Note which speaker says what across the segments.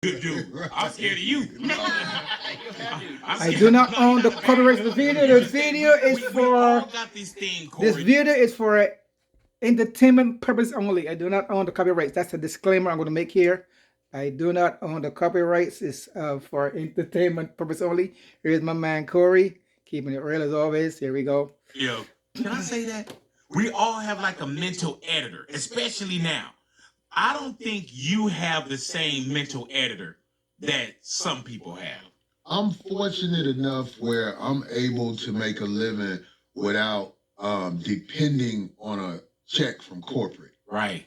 Speaker 1: Good dude. I'm scared of you.
Speaker 2: I do not own the copyright for the video. The video is
Speaker 1: We all
Speaker 2: for
Speaker 1: got this thing,
Speaker 2: this
Speaker 1: Corey.
Speaker 2: video is for entertainment purpose only. I do not own the copyrights. That's a disclaimer I'm going to make here. I do not own the copyrights. It's for entertainment purpose only. Here's my man Corey, keeping it real as always. Here we go.
Speaker 1: Yo, can I say that? We all have like a mental editor, especially now. I don't think you have the same mental editor that some people have.
Speaker 3: I'm fortunate enough where I'm able to make a living without depending on a check from corporate
Speaker 1: Right.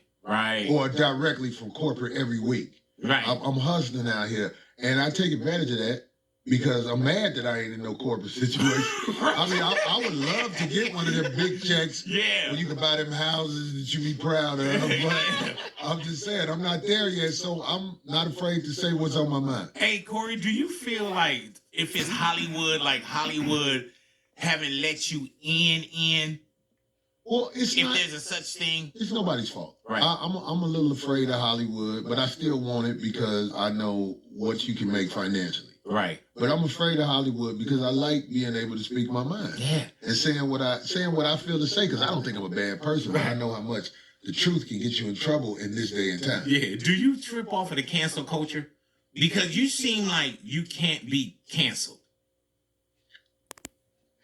Speaker 3: or directly from corporate every week.
Speaker 1: Right.
Speaker 3: I'm hustling out here, and I take advantage of that because I'm mad that I ain't in no corporate situation. I mean, I would love to get one of them big checks
Speaker 1: Yeah.
Speaker 3: where you can buy them houses that you be proud of, but I'm just saying, I'm not there yet, so I'm not afraid to say what's on my mind.
Speaker 1: Hey, Corey, do you feel like if it's Hollywood, like Hollywood haven't let you in,
Speaker 3: Well, it's
Speaker 1: if
Speaker 3: not,
Speaker 1: there's a such thing?
Speaker 3: it's nobody's fault.
Speaker 1: Right.
Speaker 3: I'm a little afraid of Hollywood, but I still want it because I know what you can make financially.
Speaker 1: Right.
Speaker 3: But I'm afraid of Hollywood because I like being able to speak my mind.
Speaker 1: Yeah.
Speaker 3: And saying what I feel to say, because I don't think I'm a bad person, but I know how much the truth can get you in trouble in this day and time.
Speaker 1: Yeah. Do you trip off of the cancel culture? Because you seem like you can't be canceled.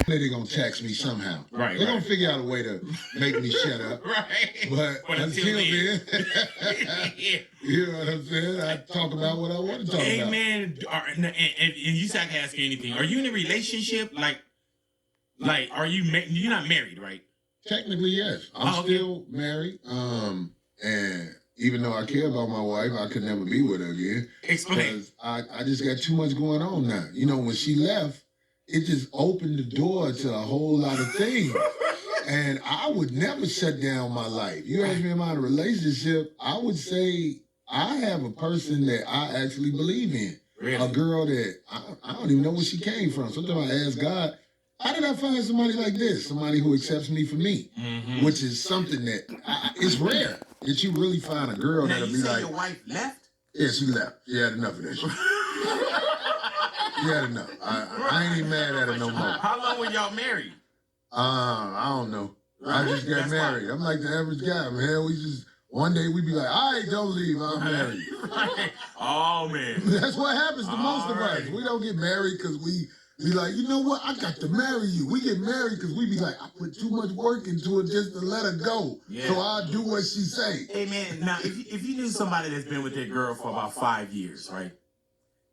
Speaker 3: They're gonna tax me somehow.
Speaker 1: Right,
Speaker 3: They're gonna
Speaker 1: right.
Speaker 3: figure out a way to make me shut up.
Speaker 1: Right.
Speaker 3: But until then,
Speaker 1: Yeah.
Speaker 3: you know what I'm saying? I talk about what I want to talk
Speaker 1: Hey,
Speaker 3: about.
Speaker 1: man, and you said I can ask you anything. Are you in a relationship? Like, are you? You're not married, right?
Speaker 3: Technically, yes. I'm
Speaker 1: okay.
Speaker 3: still married. And even though I care about my wife, I could never be with her again.
Speaker 1: Explain.
Speaker 3: Because I just got too much going on now. You know, when she left, it just opened the door to a whole lot of things. And I would never shut down my life. You ask me about a relationship, I would say I have a person that I actually believe in.
Speaker 1: Really?
Speaker 3: A girl that I don't even know where she came from. Sometimes I ask God, how did I find somebody like this? Somebody who accepts me for me,
Speaker 1: Mm-hmm.
Speaker 3: which is something that it's rare that you really find a girl
Speaker 1: Now,
Speaker 3: that'll
Speaker 1: you
Speaker 3: be
Speaker 1: say
Speaker 3: like,
Speaker 1: your wife left?
Speaker 3: yeah, she left. She had enough of that shit. She had enough. I ain't even mad at her no more.
Speaker 1: How long were y'all married?
Speaker 3: I don't know. I just got
Speaker 1: That's
Speaker 3: married. I'm like the average guy, man. We just one day we be like, all right, don't leave. I'm married.
Speaker 1: Right. Oh, man.
Speaker 3: That's what happens to most of us.
Speaker 1: Alright.
Speaker 3: We don't get married because we be like, you know what? I got to marry you. We get married because we be like, I put too much work into it just to let her go.
Speaker 1: Yeah.
Speaker 3: So I'll do what she say.
Speaker 1: Hey, man, now, if you knew somebody that's been with their girl for about 5 years, right?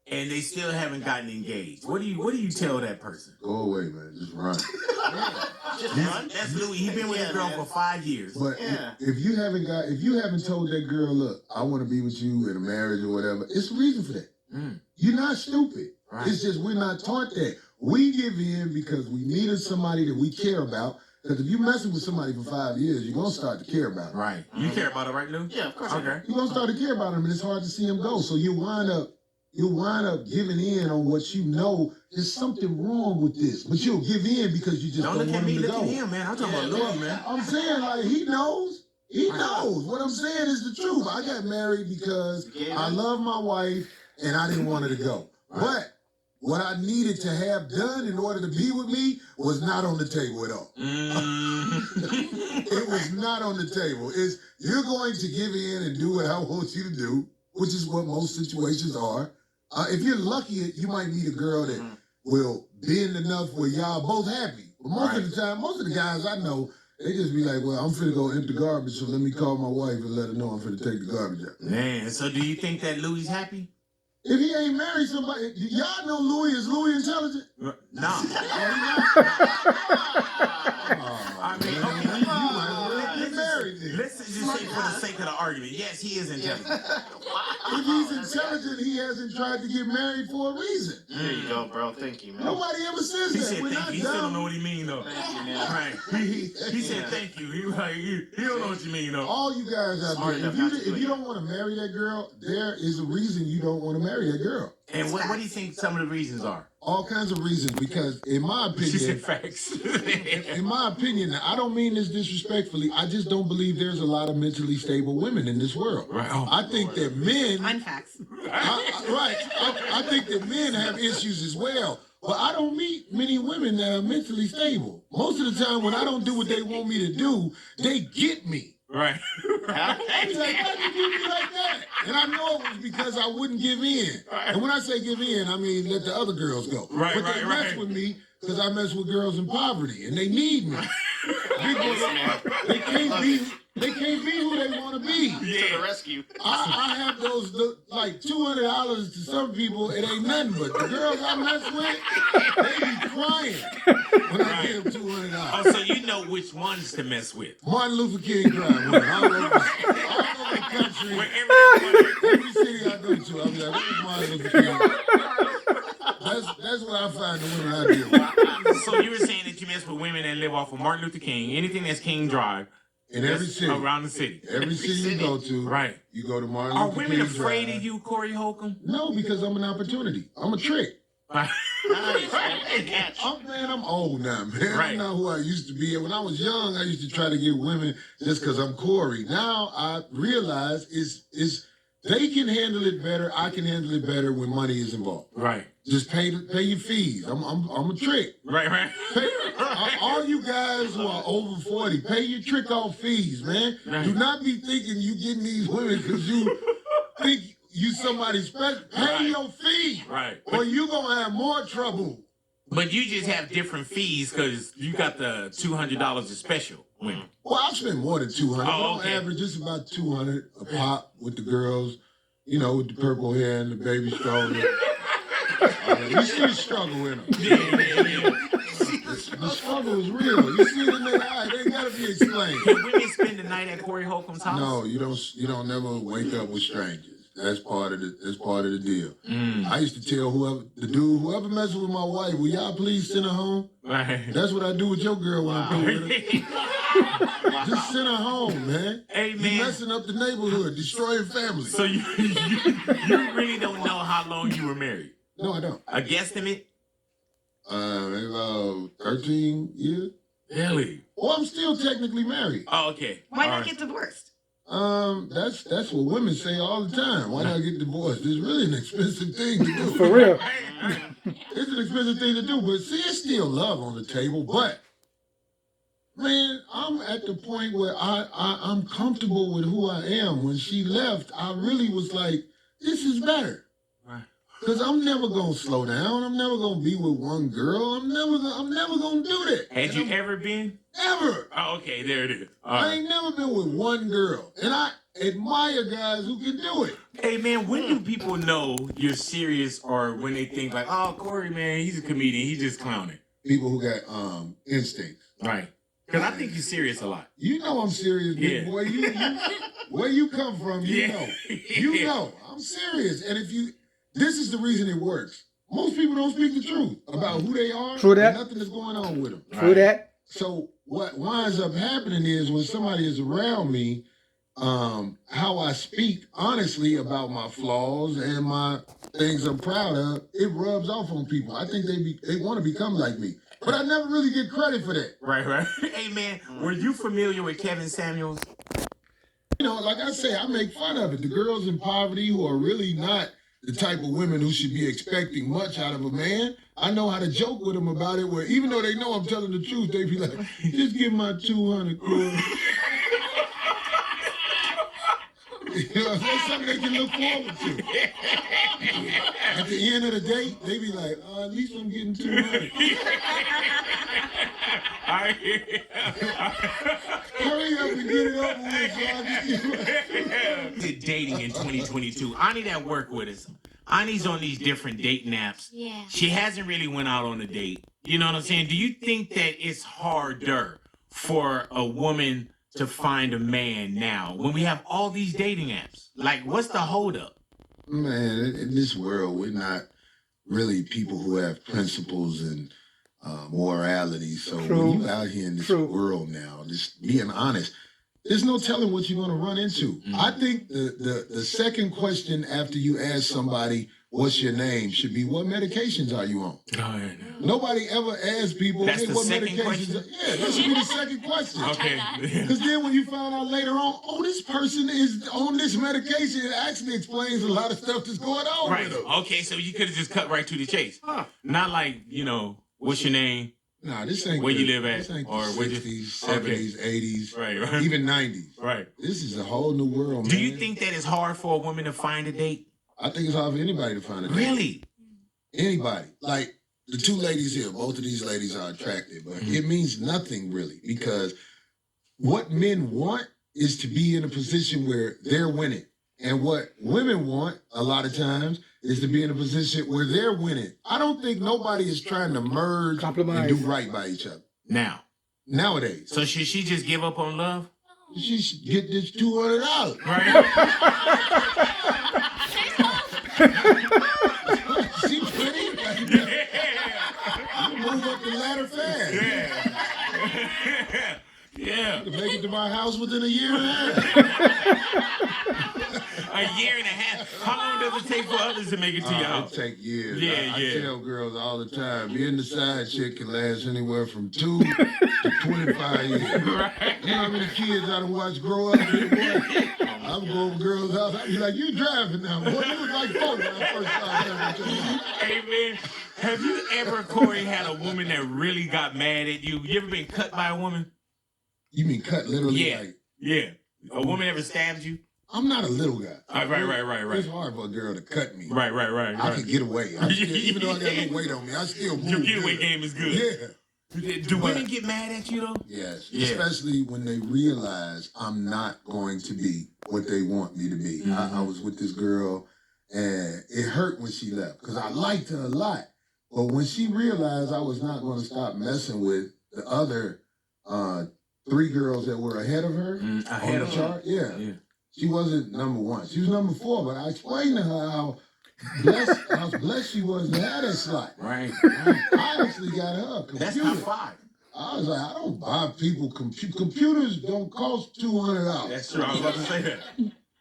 Speaker 1: And they still haven't gotten engaged, what do you tell that person?
Speaker 3: Go away, man. Just run.
Speaker 4: Just run.
Speaker 1: That's Louis. He's been with his girl for 5 years.
Speaker 3: But
Speaker 4: Yeah.
Speaker 3: if you haven't told that girl, look, I want to be with you in a marriage or whatever, it's a reason for that.
Speaker 1: Mm.
Speaker 3: You're not stupid.
Speaker 1: Right.
Speaker 3: It's just we're not taught that. We give in because we needed somebody that we care about. Because if you're messing with somebody for 5 years, you're gonna start to care about them.
Speaker 1: Right. You care about it, right, Lou?
Speaker 4: Yeah, of course I do.
Speaker 1: Okay.
Speaker 3: You're gonna start to care about them, and it's hard to see them go. So you wind up giving in on what you know. There's something wrong with this, but you'll give in because you just
Speaker 1: Don't
Speaker 3: don't,
Speaker 1: look at
Speaker 3: want
Speaker 1: me,
Speaker 3: him to
Speaker 1: look
Speaker 3: go.
Speaker 1: at him, man. I'm talking about Louis, man.
Speaker 3: I'm saying, like, he knows. He knows. What I'm saying is the truth. I got married because I love my wife and I didn't want her to go. But what I needed to have done in order to be with me was not on the table at all. It was not on the table. It's you're going to give in and do what I want you to do, which is what most situations are. If you're lucky, you might meet a girl that will bend enough where y'all both happy. But most of the time, most of the guys I know, they just be like, well, I'm finna go empty garbage, so let me call my wife and let her know I'm finna take the garbage out.
Speaker 1: Man, so do you think that Louis happy?
Speaker 3: If he ain't married somebody, y'all know Louis is Louis intelligent?
Speaker 1: No.
Speaker 3: I
Speaker 1: mean, okay,
Speaker 3: He married then.
Speaker 1: let's just say for the sake of the argument, yes, he is intelligent.
Speaker 3: If he's intelligent, he hasn't tried to get married for a reason.
Speaker 4: There you go, bro. Thank you, man.
Speaker 3: Nobody ever says
Speaker 1: He
Speaker 3: that.
Speaker 1: said
Speaker 3: We're
Speaker 1: thank
Speaker 3: not
Speaker 1: you. He still don't know
Speaker 3: dumb.
Speaker 1: what he mean though.
Speaker 4: Thank you, man.
Speaker 1: Right. He said thank you. He don't know what you mean though.
Speaker 3: All you guys out
Speaker 4: Smart
Speaker 3: there,
Speaker 4: enough not to do
Speaker 3: if
Speaker 4: it
Speaker 3: you don't want to marry that girl, there is a reason you don't want to marry that girl.
Speaker 1: And what do you think some of the reasons are?
Speaker 3: All kinds of reasons, because in my
Speaker 1: She said
Speaker 3: opinion,
Speaker 1: facts.
Speaker 3: in my opinion, I don't mean this disrespectfully. I just don't believe there's a lot of mentally stable women in this world.
Speaker 1: Right. Oh,
Speaker 3: I think that men,
Speaker 5: Unfacts.
Speaker 3: I think that men have issues as well. But I don't meet many women that are mentally stable. Most of the time, when I don't do what they want me to do, they get me.
Speaker 1: right.
Speaker 3: I be like, why you do me like that? And I know it was because I wouldn't give in. And when I say give in, I mean let the other girls go.
Speaker 1: Right,
Speaker 3: but they mess with me because I mess with girls in poverty, and they need me. Big boys, they can't be who they want to be.
Speaker 4: To the rescue.
Speaker 3: I have those like $200 to some people. It ain't nothing, but the girls I mess with, they be crying when I give them $200.
Speaker 1: Oh, so you know which ones to mess with.
Speaker 3: Martin Luther King Drive. All over the country.
Speaker 1: Wherever
Speaker 3: Every city I go to, I'm like, where's Martin Luther King? That's what I find the women I deal with.
Speaker 1: So you were saying that you mess with women that live off of Martin Luther King, anything that's King Drive,
Speaker 3: In every
Speaker 1: that's
Speaker 3: city.
Speaker 1: around the city.
Speaker 3: Every city you go to,
Speaker 1: Right.
Speaker 3: you go to Martin
Speaker 1: Are
Speaker 3: Luther
Speaker 1: women
Speaker 3: King
Speaker 1: afraid
Speaker 3: Drive.
Speaker 1: of you, Corey Holcomb?
Speaker 3: No, because I'm an opportunity. I'm a trick.
Speaker 4: Nice. Good catch.
Speaker 3: I'm old now, man.
Speaker 1: Right.
Speaker 3: I'm not who I used to be. When I was young, I used to try to get women just because I'm Corey. Now I realize is they can handle it better. I can handle it better when money is involved.
Speaker 1: Right.
Speaker 3: Just pay your fees. I'm a trick.
Speaker 1: Right.
Speaker 3: Pay, all you guys who are over 40, pay your trick off fees, man.
Speaker 1: Right.
Speaker 3: Do not be thinking you getting these women because you think you somebody special. Pay
Speaker 1: Right.
Speaker 3: your fee,
Speaker 1: Right.
Speaker 3: or you gonna have more trouble.
Speaker 1: But you just have different fees because you got the $200 of special women.
Speaker 3: Well, I spend more than 200.
Speaker 1: Oh,
Speaker 3: On
Speaker 1: okay.
Speaker 3: average, it's about 200 a pop with the girls. You know, with the purple hair and the baby stroller. You see the struggle in them. The struggle is real. You see it in their eyes. They gotta be explained.
Speaker 1: Can women spend the night at Corey Holcomb's house?
Speaker 3: No, you don't never wake up with strangers. That's part of the deal.
Speaker 1: Mm.
Speaker 3: I used to tell whoever messes with my wife, will y'all please send her home?
Speaker 1: Right.
Speaker 3: That's what I do with your girl when I'm through with her. Just send her home, man.
Speaker 1: Hey,
Speaker 3: You
Speaker 1: man.
Speaker 3: messing up the neighborhood, destroying families.
Speaker 1: So you really don't know how long you were married?
Speaker 3: No, I don't.
Speaker 1: A guesstimate?
Speaker 3: Maybe about 13 years.
Speaker 1: Really?
Speaker 3: Well, I'm still technically married.
Speaker 1: Oh, okay.
Speaker 5: Why
Speaker 1: All
Speaker 5: not
Speaker 1: right.
Speaker 5: get divorced?
Speaker 3: That's what women say all the time. Why not get divorced? It's really an expensive thing to do.
Speaker 2: For real.
Speaker 3: It's an expensive thing to do, but see, it's still love on the table. But man, I'm at the point where I'm comfortable with who I am. When she left, I really was like, this is better.
Speaker 1: Right.
Speaker 3: Cause I'm never gonna slow down. I'm never gonna be with one girl. I'm never gonna do that.
Speaker 1: Had you ever been?
Speaker 3: Ever?
Speaker 1: Oh, okay, there it is. All
Speaker 3: I
Speaker 1: right.
Speaker 3: ain't never been with one girl, and I admire guys who can do it.
Speaker 1: Hey, man, when do people know you're serious or when they think like, oh, Corey, man, he's a comedian. He's just clowning.
Speaker 3: People who got instincts.
Speaker 1: Right. Because I think you're serious a lot.
Speaker 3: You know I'm serious, big
Speaker 1: Yeah.
Speaker 3: boy. You where you come from, you
Speaker 1: Yeah.
Speaker 3: know. You know I'm serious, and this is the reason it works. Most people don't speak the truth about who they are.
Speaker 2: True that.
Speaker 3: And nothing is going on with them.
Speaker 2: True that.
Speaker 3: So what winds up happening is when somebody is around me, how I speak honestly about my flaws and my things I'm proud of, it rubs off on people. I think they want to become like me, but I never really get credit for that.
Speaker 1: Right. Hey, man, were you familiar with Kevin Samuels?
Speaker 3: You know, like I say, I make fun of it. The girls in poverty who are really not the type of women who should be expecting much out of a man. I know how to joke with them about it, where even though they know I'm telling the truth, they be like, just give my 200, Corey. You know, that's something they can look forward to. At the end of the day, they be like, at least I'm getting 200. Hurry up and get it over with, so I can get
Speaker 1: Dating in 2022. Ani that work with us. Ani's on these different dating apps.
Speaker 5: Yeah.
Speaker 1: She hasn't really went out on a date. You know what I'm saying? Do you think that it's harder for a woman to find a man now when we have all these dating apps? Like, what's the holdup?
Speaker 3: Man, in this world, we're not really people who have principles and morality. So
Speaker 2: True.
Speaker 3: when you out here in this
Speaker 2: True.
Speaker 3: world now, just being honest, there's no telling what you're going to run into.
Speaker 1: Mm.
Speaker 3: I think the second question after you ask somebody, what's your name should be, what medications are you on? Nobody ever asks people,
Speaker 1: That's
Speaker 3: hey,
Speaker 1: the
Speaker 3: what
Speaker 1: second
Speaker 3: medications?
Speaker 1: question?
Speaker 3: Yeah, that should be the second question.
Speaker 1: Okay.
Speaker 3: Because then when you find out later on, oh, this person is on this medication, it actually explains a lot of stuff that's going on
Speaker 1: Right.
Speaker 3: with them.
Speaker 1: Okay, so you could have just cut right to the chase. Not like, what's your name?
Speaker 3: Nah, this ain't
Speaker 1: Where you
Speaker 3: the-
Speaker 1: live at,
Speaker 3: This ain't
Speaker 1: or
Speaker 3: the
Speaker 1: where you-
Speaker 3: 60s, 70s, 80s,
Speaker 1: Right.
Speaker 3: even 90s.
Speaker 1: Right.
Speaker 3: This is a whole new world, man.
Speaker 1: Do you think that it's hard for a woman to find a date?
Speaker 3: I think it's hard for anybody to find a date.
Speaker 1: Really?
Speaker 3: Anybody. Like the two ladies here, both of these ladies are attractive, but it means nothing really, because what men want is to be in a position where they're winning. And what women want a lot of times is to be in a position where they're winning. I don't think nobody is trying to merge
Speaker 2: Compromise.
Speaker 3: and do right by each other
Speaker 1: Now.
Speaker 3: nowadays.
Speaker 1: So should she just give up on love?
Speaker 3: She should get this $200.
Speaker 1: Right.
Speaker 3: She pretty. You move up the ladder fast.
Speaker 1: Yeah.
Speaker 3: To make it to my house within a year and a half.
Speaker 1: A year and a half. How long does it take for others to make it to your
Speaker 3: It
Speaker 1: house?
Speaker 3: take years.
Speaker 1: Yeah,
Speaker 3: I
Speaker 1: yeah.
Speaker 3: tell girls all the time, being the side chick can last anywhere from 2 to 25 years.
Speaker 1: Right.
Speaker 3: You know how many kids I done watched grow up? I'm going to girls' house. I be like, you driving now. Boy, you was like 4 when I first started having children.
Speaker 1: Hey, man. Have you ever, Corey, had a woman that really got mad at you? You ever been cut by a woman?
Speaker 3: You mean cut literally?
Speaker 1: Yeah.
Speaker 3: Like,
Speaker 1: Yeah. A woman ever stabbed you?
Speaker 3: I'm not a little guy.
Speaker 1: Right.
Speaker 3: It's hard for a girl to cut me.
Speaker 1: Right.
Speaker 3: I can get away. Even though I got no weight on me, I still move.
Speaker 1: Your getaway
Speaker 3: good.
Speaker 1: game is good.
Speaker 3: Yeah.
Speaker 1: Do women get mad at you, though?
Speaker 3: Yes,
Speaker 1: Yeah.
Speaker 3: especially when they realize I'm not going to be what they want me to be. I was with this girl, and it hurt when she left because I liked her a lot. But when she realized I was not going to stop messing with the other 3 girls that were ahead of her
Speaker 1: Ahead
Speaker 3: on
Speaker 1: of
Speaker 3: the
Speaker 1: her.
Speaker 3: chart, yeah,
Speaker 1: Yeah.
Speaker 3: she wasn't number 1. She was number 4. But I explained to her how blessed she was to have that slot.
Speaker 1: Right.
Speaker 3: I actually got her a computer.
Speaker 1: That's top 5.
Speaker 3: I was like, I don't buy people computers. Don't cost $200.
Speaker 1: That's true. I was about to say that.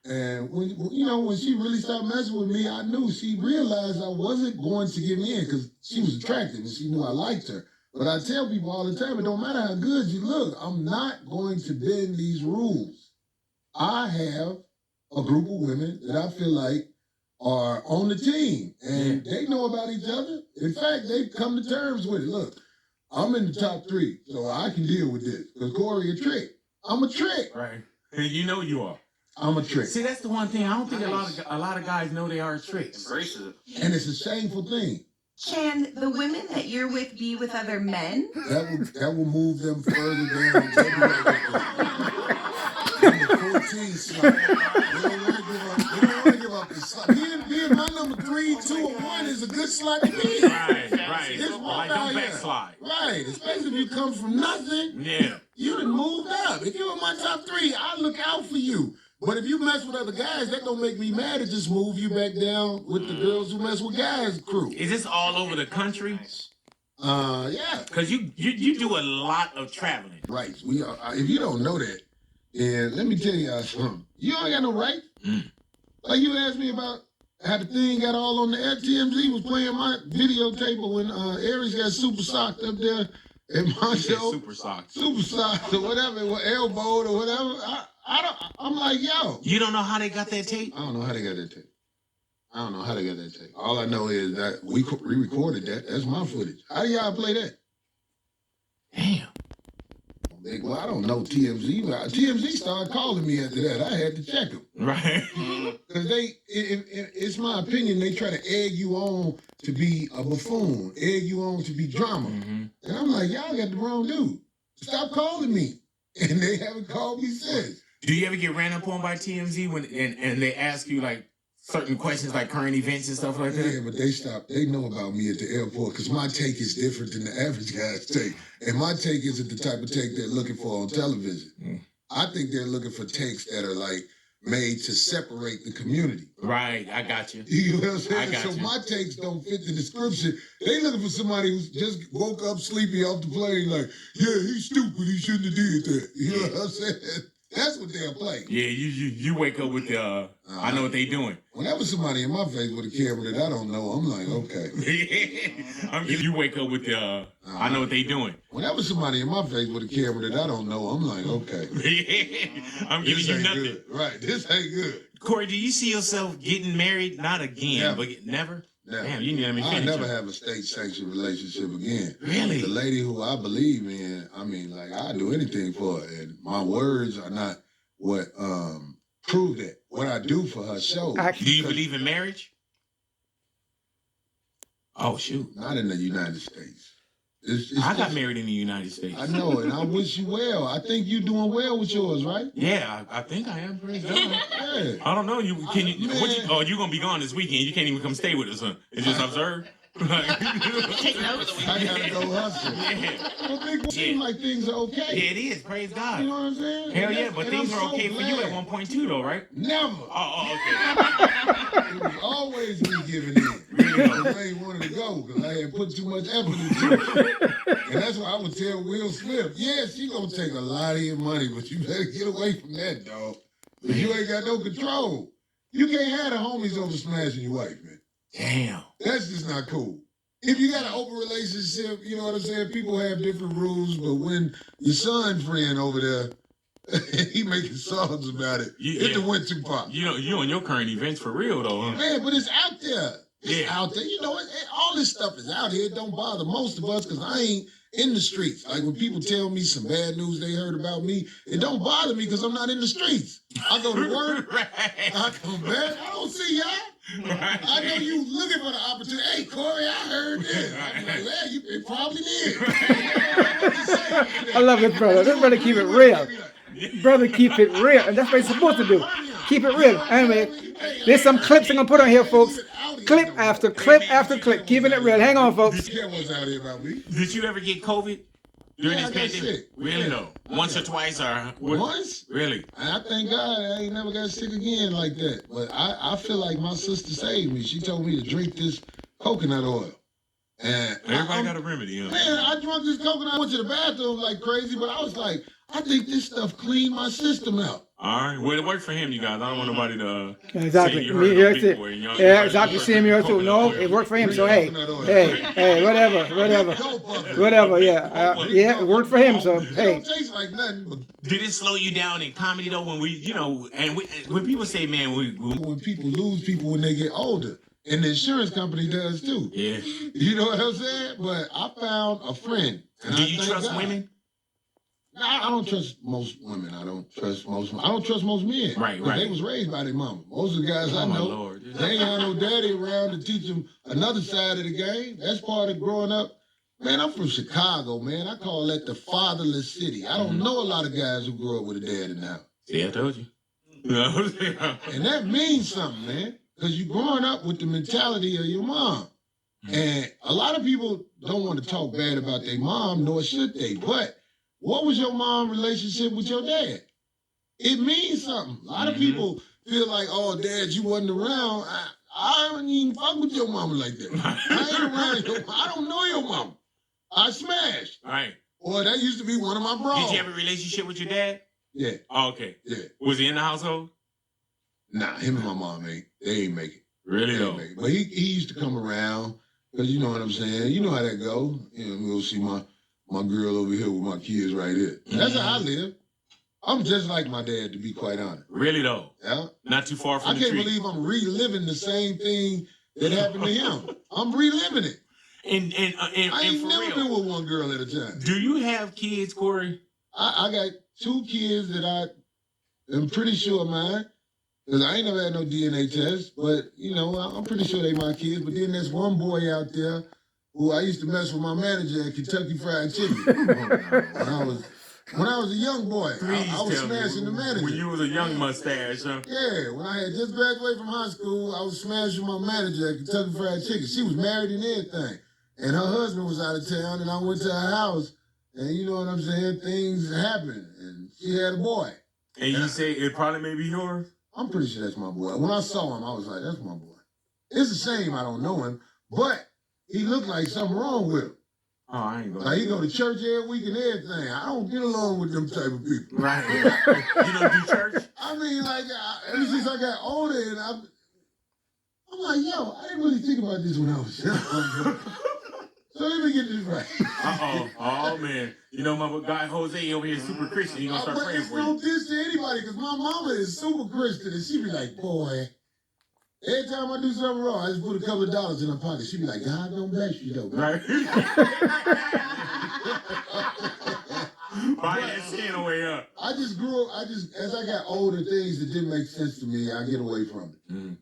Speaker 3: And when she really started messing with me, I knew she realized I wasn't going to give in because she was attractive and she knew I liked her. But I tell people all the time, it don't matter how good you look. I'm not going to bend these rules. I have a group of women that I feel like are on the team and they know about each other. In fact, they've come to terms with it. Look, I'm in the top 3, so I can deal with this. Because Corey a trick. I'm a trick.
Speaker 1: Right. And you know you are.
Speaker 3: I'm a trick.
Speaker 1: See, that's the one thing. I don't think a lot of guys know they are tricks.
Speaker 4: Embrace it.
Speaker 3: And it's a shameful thing.
Speaker 5: Can the women that you're with be with other men?
Speaker 3: That will move them further down. Number 14 slot. They don't want to give up the slot. Being my number 3, 2, or 1 is a good slot to be in.
Speaker 1: Right.
Speaker 3: It's
Speaker 1: Like,
Speaker 3: wild
Speaker 1: don't
Speaker 3: out here.
Speaker 1: backslide.
Speaker 3: Right, especially if you come from nothing.
Speaker 1: Yeah.
Speaker 3: You done moved up. If you're in my top 3, I look out for you. But if you mess with other guys, that don't make me mad. It just move you back down with the girls who mess with guys' crew.
Speaker 1: Is this all over the country?
Speaker 3: Yeah.
Speaker 1: Because you do a lot of traveling.
Speaker 3: Rights. We are. If you don't know that, and let me tell you something. You ain't got no right. Like you asked me about how the thing got all on the air. TMZ was playing my videotape when Aries got super socked up there at my show.
Speaker 1: Super socks.
Speaker 3: Super socked or whatever, or elbowed or whatever. I'm like, yo.
Speaker 1: You don't know how they got that tape?
Speaker 3: I don't know how they got that tape. All I know is that we recorded that. That's my footage. How do y'all play that?
Speaker 1: Damn.
Speaker 3: Well, I don't know TMZ. But TMZ started calling me after that. I had to check them.
Speaker 1: Right.
Speaker 3: Because it's my opinion, they try to egg you on to be a buffoon, egg you on to be drama. And I'm like, y'all got the wrong dude. Stop calling me. And they haven't called me since.
Speaker 1: Do you ever get ran up on by TMZ and they ask you like certain questions like current events and stuff like that?
Speaker 3: Yeah, but they know about me at the airport because my take is different than the average guy's take. And my take isn't the type of take they're looking for on television. I think they're looking for takes that are like made to separate the community.
Speaker 1: Right, I got you.
Speaker 3: You know what I'm saying?
Speaker 1: I got
Speaker 3: So
Speaker 1: you.
Speaker 3: my takes don't fit the description. They looking for somebody who just woke up sleepy off the plane like, yeah, he's stupid, he shouldn't have did that. You know what I'm saying? That's what they'll play.
Speaker 1: Yeah, you wake up with the I know what they doing.
Speaker 3: Whenever somebody in my face with a camera that I don't know, I'm like, okay.
Speaker 1: You wake up with the I know what they doing.
Speaker 3: Whenever somebody in my face with a camera that I don't know, I'm like, okay.
Speaker 1: I'm giving
Speaker 3: This
Speaker 1: you
Speaker 3: ain't
Speaker 1: nothing.
Speaker 3: good. Right, this ain't good.
Speaker 1: Corey, do you see yourself getting married? Not again,
Speaker 3: Never.
Speaker 1: but never?
Speaker 3: Never.
Speaker 1: Damn, you need me
Speaker 3: I'll
Speaker 1: finish.
Speaker 3: never have a state-sanctioned relationship again.
Speaker 1: Really?
Speaker 3: The lady who I believe in, I mean, like, I'd do anything for her. And my words are not what prove that. What I do for her shows.
Speaker 1: Do you believe in marriage? Oh, shoot.
Speaker 3: Not in the United States. It's
Speaker 1: I got
Speaker 3: just-
Speaker 1: married in the United States.
Speaker 3: I know, and I wish you well. I think you're doing well with yours, right?
Speaker 1: Yeah, I think I am. Praise God.
Speaker 3: Yeah.
Speaker 1: I don't know. You can you?
Speaker 3: Man.
Speaker 1: What you? Oh, you gonna be gone this weekend? You can't even come stay with us, huh? And just observe.
Speaker 5: Take notes.
Speaker 3: I gotta go hustle.
Speaker 1: Yeah.
Speaker 3: Well, it seems like things are okay.
Speaker 1: Yeah, it is. Praise
Speaker 3: You
Speaker 1: God.
Speaker 3: know what I'm saying?
Speaker 1: Hell yeah, but
Speaker 3: And
Speaker 1: things
Speaker 3: I'm
Speaker 1: were
Speaker 3: so
Speaker 1: okay for you
Speaker 3: glad.
Speaker 1: at one point too, though, right?
Speaker 3: Never.
Speaker 1: Oh, okay.
Speaker 3: It was always me giving in. I ain't wanted to go because I had put too much effort into it. And that's why I would tell Will Smith, yeah, she gonna take a lot of your money, but you better get away from that, dog. Because you ain't got no control. You can't have the homies over smashing your wife, man.
Speaker 1: Damn.
Speaker 3: That's just not cool. If you got an open relationship, you know what I'm saying? People have different rules, but when your son friend over there, he making songs about it, it done went too far.
Speaker 1: You on your current events for real though, huh?
Speaker 3: Man, but it's out there. It's
Speaker 1: Yeah.
Speaker 3: out there. You know, all this stuff is out here. It don't bother most of us because I ain't in the streets. Like when people tell me some bad news they heard about me, it don't bother me because I'm not in the streets. I go to work,
Speaker 1: Right.
Speaker 3: I come back, I don't see y'all.
Speaker 1: Right.
Speaker 3: I know you looking for the opportunity. Hey, Corey, I heard this. I'm like, well, it probably did.
Speaker 2: I love it, brother. This brother keep it real. Brother, keep it real. And that's what he's supposed to do. Keep it real. Anyway, there's some clips I'm going to put on here, folks. Clip after clip after clip. Keeping it real. Hang on, folks.
Speaker 3: There was out here about me.
Speaker 1: Did you ever get COVID during
Speaker 3: Yeah, I
Speaker 1: this
Speaker 3: got
Speaker 1: pandemic?
Speaker 3: sick.
Speaker 1: Really
Speaker 3: Yeah.
Speaker 1: though? Once or twice or
Speaker 3: Once?
Speaker 1: Really?
Speaker 3: And I thank God I ain't never got sick again like that. But I feel like my sister saved me. She told me to drink this coconut oil. And
Speaker 1: Everybody got a remedy, huh?
Speaker 3: man, I drank this coconut. I went to the bathroom like crazy, but I was like, I think this stuff cleaned my system out.
Speaker 1: All right. Well, it worked for him, you guys. I don't want nobody to
Speaker 2: Exactly.
Speaker 1: say you
Speaker 2: Me
Speaker 1: heard
Speaker 2: here
Speaker 1: of a big
Speaker 2: too.
Speaker 1: boy and y'all-
Speaker 2: Yeah, exactly. Same here too.
Speaker 1: Coconut
Speaker 2: No,
Speaker 1: oil.
Speaker 2: it worked for him. So hey, whatever. Yeah, it worked for him. So
Speaker 3: It
Speaker 2: hey,
Speaker 3: don't taste like nothing, but
Speaker 1: Did it slow you down in comedy though? When when people say, man, we
Speaker 3: when people lose people when they get older, and the insurance company does too.
Speaker 1: yeah.
Speaker 3: You know what I'm saying? But I found a friend. And
Speaker 1: Do
Speaker 3: I
Speaker 1: you
Speaker 3: thank
Speaker 1: trust
Speaker 3: God.
Speaker 1: women?
Speaker 3: I don't trust most women. I don't trust most men.
Speaker 1: Right,
Speaker 3: But
Speaker 1: right.
Speaker 3: They was raised by their mama. Most of the guys I
Speaker 1: Oh my
Speaker 3: know,
Speaker 1: Lord.
Speaker 3: they ain't had no daddy around to teach them another side of the game. That's part of growing up. Man, I'm from Chicago, man. I call that the fatherless city. I don't know a lot of guys who grew up with a dad in the house.
Speaker 1: See, I told you.
Speaker 3: And that means something, man. Because you're growing up with the mentality of your mom. And a lot of people don't want to talk bad about their mom, nor should they. But what was your mom relationship with your dad? It means something. A lot of people feel like, oh, Dad, you wasn't around. I don't even fuck with your mama like that. I ain't around your I don't know your mama. I smashed.
Speaker 1: All right.
Speaker 3: Or that used to be one of my bros.
Speaker 1: Did you have a relationship with your dad?
Speaker 3: Yeah,
Speaker 1: Oh, okay.
Speaker 3: yeah.
Speaker 1: Was he in the household?
Speaker 3: Nah, him and my mom they ain't make it.
Speaker 1: Really
Speaker 3: They
Speaker 1: though?
Speaker 3: ain't make it. But he used to come around, because you know what I'm saying. You know how that go. You know, go see my girl over here with my kids right here. That's how I live. I'm just like my dad, to be quite honest.
Speaker 1: Really though?
Speaker 3: Yeah.
Speaker 1: Not too far from
Speaker 3: I
Speaker 1: the
Speaker 3: can't
Speaker 1: tree.
Speaker 3: believe I'm reliving the same thing that happened to him. I'm reliving it.
Speaker 1: And
Speaker 3: I
Speaker 1: and
Speaker 3: ain't
Speaker 1: for
Speaker 3: never
Speaker 1: real,
Speaker 3: been with one girl at a time.
Speaker 1: do you have kids, Corey?
Speaker 3: I got 2 kids that I am pretty sure mine, because I ain't never had no DNA test, but, you know, I'm pretty sure they my kids. But then there's one boy out there who I used to mess with my manager at Kentucky Fried Chicken when I was a young boy.
Speaker 1: Please
Speaker 3: I was
Speaker 1: tell
Speaker 3: smashing
Speaker 1: me.
Speaker 3: the manager.
Speaker 1: When you was a young mustache, huh?
Speaker 3: Yeah, when I had just graduated from high school, I was smashing my manager at Kentucky Fried Chicken. She was married and everything. And her husband was out of town, and I went to her house, and you know what I'm saying? Things happened, and she had a boy.
Speaker 1: And you say it probably may be yours?
Speaker 3: I'm pretty sure that's my boy. When I saw him, I was like, that's my boy. It's a shame I don't know him, but he looked like something wrong with him.
Speaker 1: Oh, I ain't going.
Speaker 3: Like he go to church every week and everything. I don't get along with them type of people.
Speaker 1: Right. You don't do church?
Speaker 3: I mean, like ever since I got older, and I'm like, yo, I didn't really think about this when I was young. So let me get this right.
Speaker 1: Uh-oh. Oh, man. You know, my guy Jose over here is super Christian. He gonna start
Speaker 3: But
Speaker 1: praying
Speaker 3: it's
Speaker 1: for
Speaker 3: no
Speaker 1: you.
Speaker 3: diss to anybody, because my mama is super Christian, and she be like, boy, every time I do something wrong, I just put a couple of dollars in her pocket. She be like, God don't bless you, though.
Speaker 1: Right? Buy that skin away up.
Speaker 3: I just grew up, as I got older, things that didn't make sense to me, I get away from it.
Speaker 1: Mm.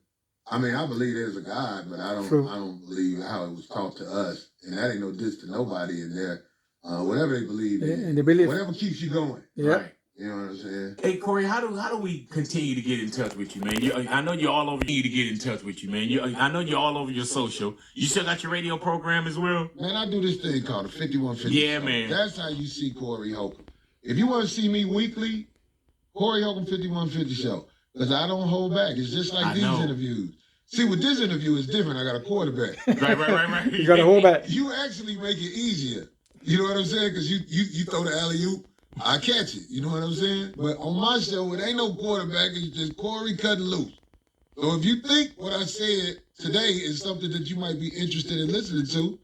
Speaker 3: I mean, I believe there's a God, but I
Speaker 2: True.
Speaker 3: don't believe how it was taught to us. And that ain't no diss to nobody in there. Whatever they believe in.
Speaker 2: And they believe.
Speaker 3: Whatever keeps you going.
Speaker 2: Yeah.
Speaker 1: Right.
Speaker 3: You know what I'm saying?
Speaker 1: Hey Corey, how do we continue to get in touch with you, man? I know you're all over. You to get in touch with you, man. I know you're all over your social. You still got your radio program as well.
Speaker 3: Man, I do this thing called the 5150
Speaker 1: Yeah,
Speaker 3: Show.
Speaker 1: man.
Speaker 3: That's how you see Corey Holcomb. If you want to see me weekly, Corey Holcomb 5150 Show. Because I don't hold back. It's just like
Speaker 1: I
Speaker 3: these
Speaker 1: know.
Speaker 3: interviews. See, with this interview, it's different. I got a quarterback.
Speaker 1: Right.
Speaker 2: You got to hold back.
Speaker 3: You actually make it easier. You know what I'm saying? Because you throw the alley-oop, I catch it. You know what I'm saying? But on my show, it ain't no quarterback. It's just Corey cutting loose. So if you think what I said today is something that you might be interested in listening to,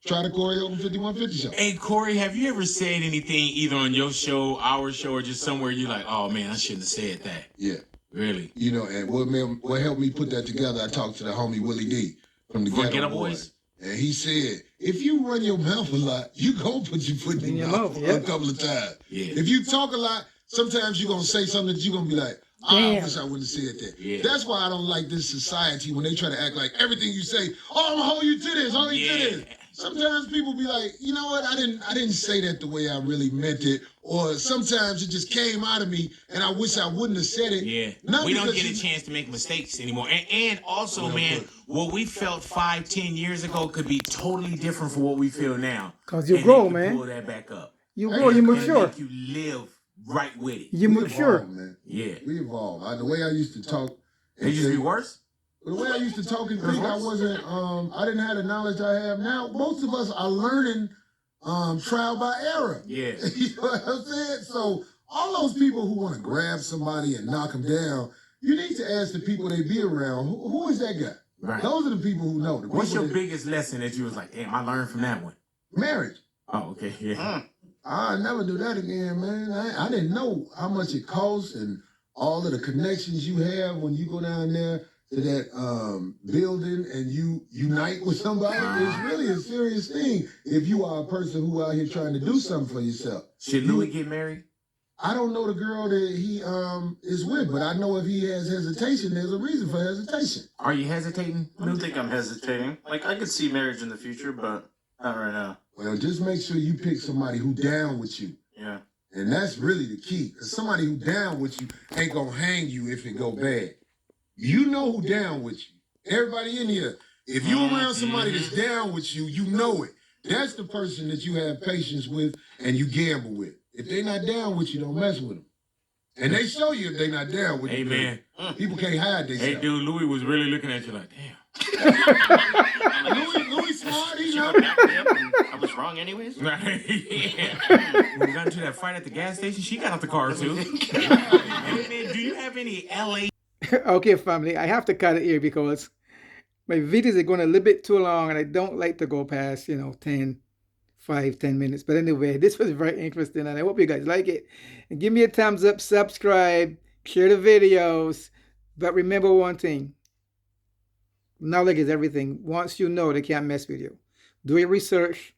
Speaker 3: try the Corey Holcomb 5150 Show.
Speaker 1: Hey Corey, have you ever said anything either on your show, our show, or just somewhere you're like, oh man, I shouldn't have said that?
Speaker 3: Yeah.
Speaker 1: Really?
Speaker 3: You know, and what helped me put that together, I talked to the homie Willie D from the
Speaker 1: From
Speaker 3: Ghetto
Speaker 1: Ghetto
Speaker 3: Boys.
Speaker 1: Boys?
Speaker 3: And he said, if you run your mouth a lot, you gonna put your foot in your mouth
Speaker 2: yeah.
Speaker 3: a couple of times.
Speaker 1: Yeah.
Speaker 3: If you talk a lot, sometimes you're gonna say something that you're gonna be like, oh, I
Speaker 2: Damn.
Speaker 3: wish I wouldn't have said that.
Speaker 1: Yeah.
Speaker 3: That's why I don't like this society when they try to act like everything you say, oh, I'm gonna hold you to this, hold you to this. Sometimes people be like, you know what, I didn't say that the way I really meant it. Or sometimes it just came out of me and I wish I wouldn't have said it.
Speaker 1: Yeah.
Speaker 3: Not
Speaker 1: We don't
Speaker 3: because
Speaker 1: get a
Speaker 3: you-
Speaker 1: chance to make mistakes anymore. And also,
Speaker 3: We don't
Speaker 1: man,
Speaker 3: put-
Speaker 1: what we felt 5-10 years ago could be totally different from what we feel now.
Speaker 2: 'Cause you
Speaker 1: And
Speaker 2: grow,
Speaker 1: they can
Speaker 2: man.
Speaker 1: Pull that back up.
Speaker 2: You
Speaker 3: Hey,
Speaker 2: grow, you
Speaker 3: and
Speaker 2: mature.
Speaker 1: Make you live right with it.
Speaker 2: You
Speaker 3: We
Speaker 2: mature.
Speaker 3: evolve, man.
Speaker 1: Yeah.
Speaker 3: We evolve. The way I used to talk.
Speaker 1: It used to be worse?
Speaker 3: The way I used to talk and think, I wasn't, I didn't have the knowledge I have now. Most of us are learning trial by error.
Speaker 1: Yeah.
Speaker 3: You know what I'm saying? So all those people who want to grab somebody and knock them down, you need to ask the people they be around, who is that guy?
Speaker 1: Right.
Speaker 3: Those are the people who know. The
Speaker 1: What's
Speaker 3: people
Speaker 1: your
Speaker 3: that-
Speaker 1: biggest lesson that you was like, damn, I learned from that one?
Speaker 3: Marriage.
Speaker 1: Oh, okay. Yeah.
Speaker 3: I never do that again, man. I didn't know how much it costs and all of the connections you have when you go down there to that building and you unite with somebody. It's really a serious thing if you are a person who out here trying to do something for yourself.
Speaker 1: Should Louis get married?
Speaker 3: I don't know the girl that he is with, but I know if he has hesitation, there's a reason for hesitation.
Speaker 1: Are you hesitating?
Speaker 4: I don't think I'm hesitating. Like, I could see marriage in the future, but not right now.
Speaker 3: Well, just make sure you pick somebody who down with you.
Speaker 4: Yeah.
Speaker 3: And that's really the key. Because somebody who down with you ain't going to hang you if it go bad. You know who down with you. Everybody in here, if you around somebody that's down with you, you know it. That's the person that you have patience with and you gamble with. If they not down with you, don't mess with them. And they show you if they not down with you.
Speaker 1: Amen.
Speaker 3: People can't hide
Speaker 1: Hey,
Speaker 3: themselves.
Speaker 1: dude, Louis was really looking at you like, damn.
Speaker 3: Louis smart, he
Speaker 4: She
Speaker 3: know.
Speaker 4: backed me up and I was wrong anyways?
Speaker 1: Right. Yeah. When we got into that fight at the gas station, she got out the car too. Hey, man, do you have any LA?
Speaker 2: Okay, family, I have to cut it here because my videos are going a little bit too long and I don't like to go past, 10 minutes. But anyway, this was very interesting and I hope you guys like it. And give me a thumbs up, subscribe, share the videos. But remember one thing, knowledge is everything. Once you know, they can't mess with you. Do your research,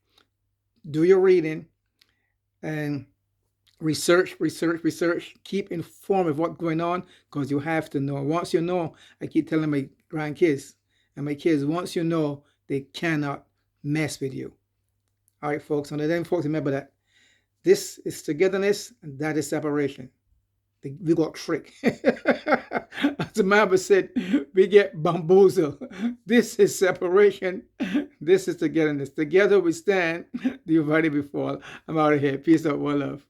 Speaker 2: do your reading, and research. Keep informed of what's going on because you have to know. Once you know, I keep telling my grandkids and my kids, once you know, they cannot mess with you. All right, folks. And then, folks, remember that this is togetherness and that is separation. We got tricked. As the Bible said, we get bamboozled. This is separation. This is togetherness. Together we stand, divided we fall. I'm out of here. Peace out, one love.